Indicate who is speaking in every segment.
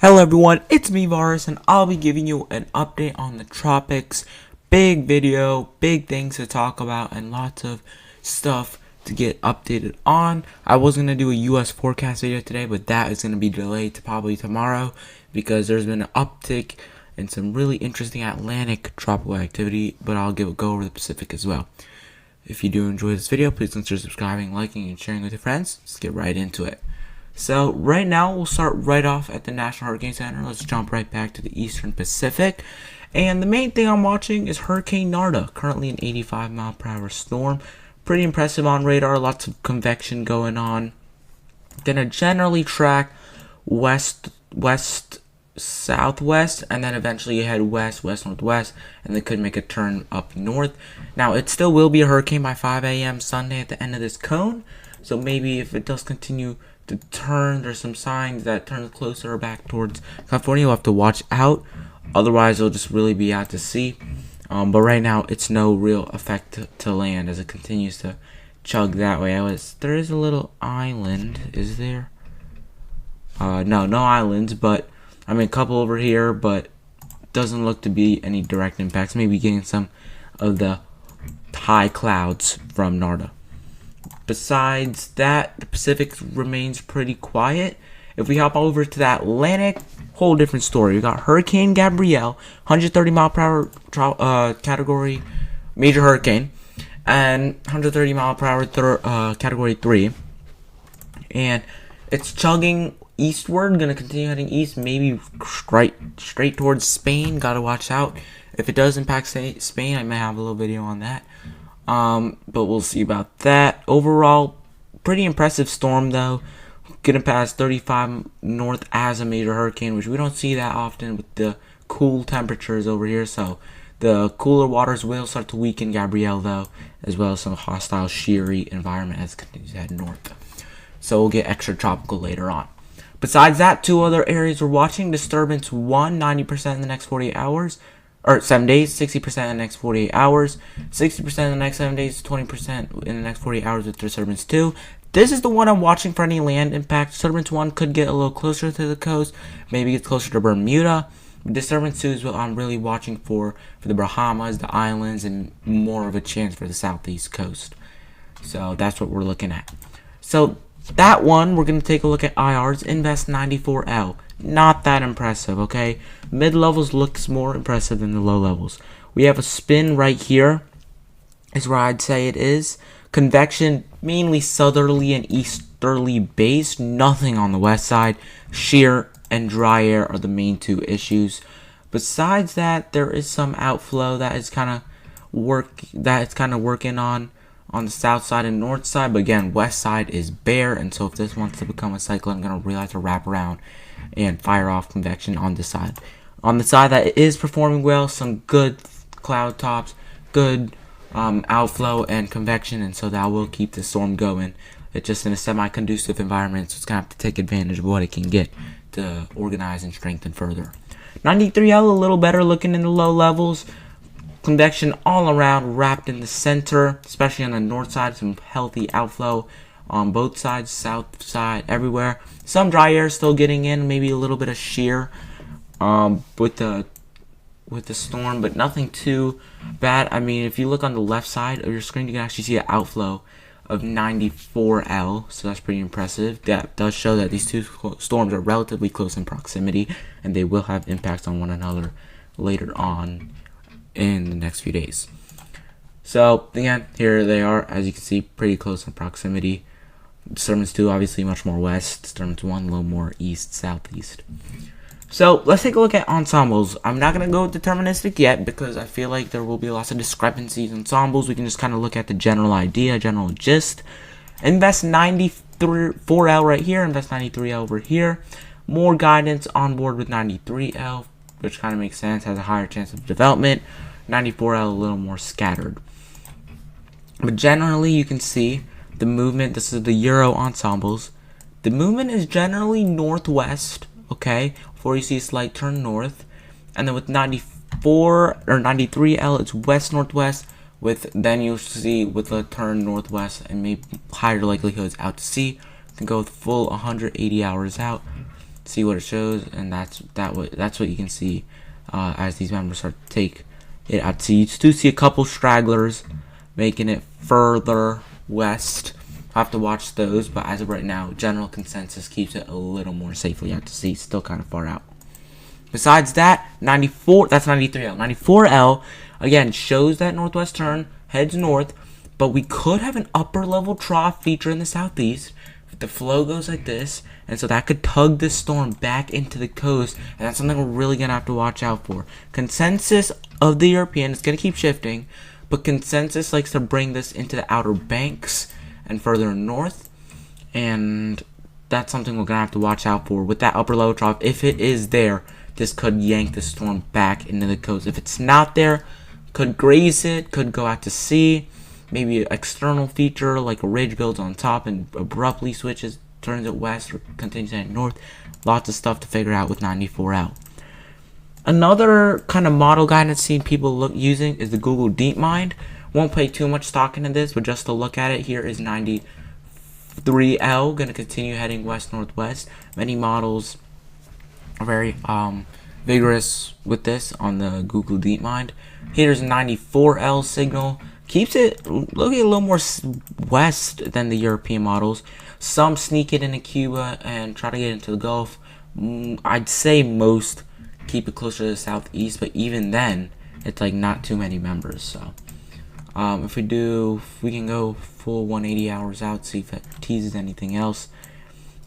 Speaker 1: Hello everyone, it's me Varus and I'll be giving you an update on the tropics. Big video, big things to talk about and lots of stuff to get updated on. I was going to do a US forecast video today, but that is going to be delayed to probably tomorrow because there's been an uptick in some really interesting Atlantic tropical activity, but I'll go over the Pacific as well. If you do enjoy this video, please consider subscribing, liking, and sharing with your friends. Let's get right into it. So right now we'll start right off at the National Hurricane Center. Let's jump right back to the Eastern Pacific. And the main thing I'm watching is Hurricane Narda, currently an 85-mile-per-hour storm. Pretty impressive on radar, lots of convection going on. Gonna generally track west southwest, and then eventually head west northwest, and then could make a turn up north. Now it still will be a hurricane by 5 a.m. Sunday at the end of this cone, so maybe if it does continue to turn, there's some signs that it turns closer or back towards California. We'll have to watch out, otherwise it'll just really be out to sea. But right now it's no real effect to land as it continues to chug that way. There is a little island, is there? No islands, but I mean a couple over here, but doesn't look to be any direct impacts. Maybe getting some of the high clouds from Narda. Besides that, the Pacific remains pretty quiet. If we hop over to the Atlantic, whole different story. We got Hurricane Gabrielle, 130 mile per hour category major hurricane, and 130 mile per hour category 3. And it's chugging eastward, gonna continue heading east, maybe straight towards Spain. Gotta watch out. If it does impact Spain, I may have a little video on that. But we'll see about that. Overall, pretty impressive storm though. Gonna pass 35 north as a major hurricane, which we don't see that often with the cool temperatures over here. So the cooler waters will start to weaken Gabrielle though, as well as some hostile sheary environment as it continues to head north. So we'll get extra tropical later on. Besides that, two other areas we're watching. Disturbance 1, 90% in the next 48 hours. Or 7 days, 60% in the next 48 hours, 60% in the next 7 days, 20% in the next 48 hours with Disturbance 2. This is the one I'm watching for any land impact. Disturbance 1 could get a little closer to the coast, maybe get closer to Bermuda. Disturbance 2 is what I'm really watching for the Bahamas, the islands, and more of a chance for the southeast coast. So that's what we're looking at. So that one, we're going to take a look at IRs, Invest 94L. Not that impressive, okay? Mid-levels looks more impressive than the low levels. We have a spin right here, is where I'd say it is. Convection, mainly southerly and easterly based. Nothing on the west side. Shear and dry air are the main two issues. Besides that, there is some outflow that is kind of working on the south side and north side, but again, west side is bare, and so if this wants to become a cyclone, I'm going to really have to wrap around and fire off convection on this side. On the side that it is performing well, some good cloud tops, good outflow and convection, and so that will keep the storm going. It's just in a semi-conducive environment, so it's going to have to take advantage of what it can get to organize and strengthen further. 93L, a little better looking in the low levels. Convection all around, wrapped in the center, especially on the north side. Some healthy outflow on both sides, south side, everywhere. Some dry air still getting in, maybe a little bit of shear with the storm, but nothing too bad. I mean, if you look on the left side of your screen, you can actually see an outflow of 94L, so that's pretty impressive. That does show that these two storms are relatively close in proximity, and they will have impacts on one another later on in the next few days. So again, here they are, as you can see, pretty close in proximity. Disturbance 2 obviously much more west, Disturbance 1 a little more east, southeast. So let's take a look at ensembles. I'm not going to go deterministic yet because I feel like there will be lots of discrepancies in ensembles. We can just kind of look at the general idea, general gist. Invest 94L right here, invest 93L over here. More guidance on board with 93L, which kind of makes sense, has a higher chance of development. 94L a little more scattered. But generally you can see the movement. This is the Euro ensembles. The movement is generally northwest, okay, before you see a slight turn north. And then with 94 or 93L, it's west northwest, with then you'll see with a turn northwest and maybe higher likelihoods out to sea. Can go with full 180 hours out. see what it shows, and that's what you can see as these members start to take it out. So you do see a couple stragglers making it further west. I'll have to watch those, but as of right now, general consensus keeps it a little more safely out to sea. Still kind of far out. Besides that, 94, that's 93L. 94L, again, shows that northwest turn, heads north, but we could have an upper level trough feature in the southeast. If the flow goes like this, and so that could tug this storm back into the coast, and that's something we're really going to have to watch out for. Consensus of the European is going to keep shifting, but consensus likes to bring this into the Outer Banks and further north, and that's something we're going to have to watch out for. With that upper level trough, if it is there, this could yank the storm back into the coast. If it's not there, could graze it, could go out to sea. Maybe an external feature like a ridge builds on top and abruptly switches, turns it west or continues heading north. Lots of stuff to figure out with 94L. Another kind of model guidance seen people using is the Google DeepMind. Won't pay too much stock into this, but just to look at it, here is 93L, going to continue heading west-northwest. Many models are very vigorous with this on the Google DeepMind. Here's 94L signal. Keeps it looking a little more west than the European models. Some sneak it into Cuba and try to get into the Gulf. I'd say most keep it closer to the southeast, but even then, it's like not too many members. So if we can go full 180 hours out, see if it teases anything else.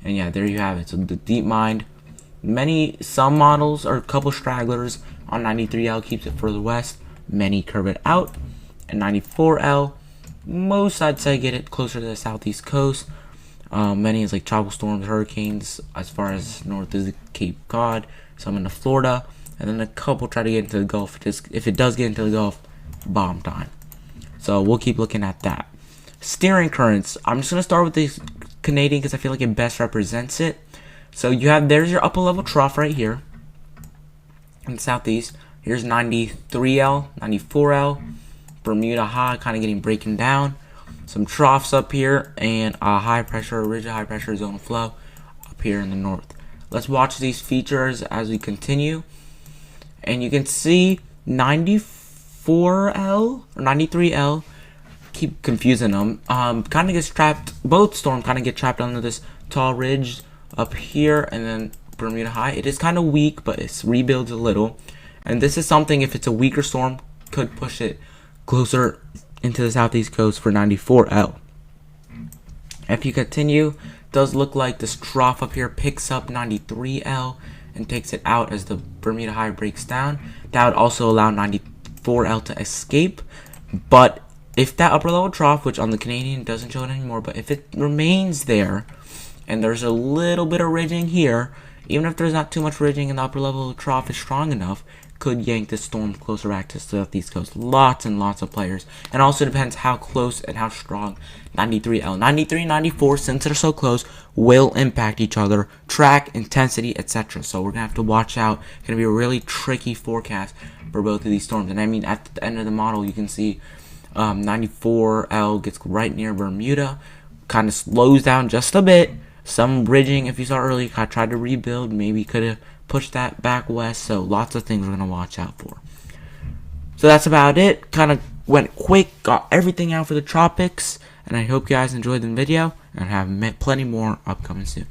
Speaker 1: And yeah, there you have it. So the DeepMind, some models or a couple stragglers on 93L keeps it further west. Many curve it out. And 94L, most I'd say get it closer to the southeast coast. Many is like tropical storms, hurricanes, as far as north as Cape Cod, some into Florida, and then a couple try to get into the Gulf. If it does get into the Gulf, bomb time. So we'll keep looking at that. Steering currents. I'm just gonna start with the Canadian because I feel like it best represents it. So there's your upper level trough right here in the southeast. Here's 93L, 94L. Bermuda high kind of breaking down, some troughs up here, and a rigid high pressure zone of flow up here in the north. Let's watch these features as we continue, and you can see 94L or 93L, keep confusing them, kind of gets trapped. Both storms kind of get trapped under this tall ridge up here, and then Bermuda high. It is kind of weak, but it rebuilds a little, and this is something, if it's a weaker storm, could push it closer into the southeast coast for 94L. If you continue, does look like this trough up here picks up 93L and takes it out as the Bermuda high breaks down. That would also allow 94L to escape, but if that upper level trough, which on the Canadian doesn't show it anymore, but if it remains there and there's a little bit of ridging here, even if there's not too much ridging and the upper level trough is strong enough, could yank this storm closer back to the southeast coast. Lots and lots of players. And also depends how close and how strong 93L. 93 and 94, since they're so close, will impact each other. Track, intensity, etc. So we're going to have to watch out. It's going to be a really tricky forecast for both of these storms. And I mean, at the end of the model, you can see 94L gets right near Bermuda. Kind of slows down just a bit. Some bridging, if you saw earlier, I tried to rebuild. Maybe could have push that back west. So lots of things we're going to watch out for. So that's about it. Kind of went quick, got everything out for the tropics, and I hope you guys enjoyed the video and have plenty more upcoming soon.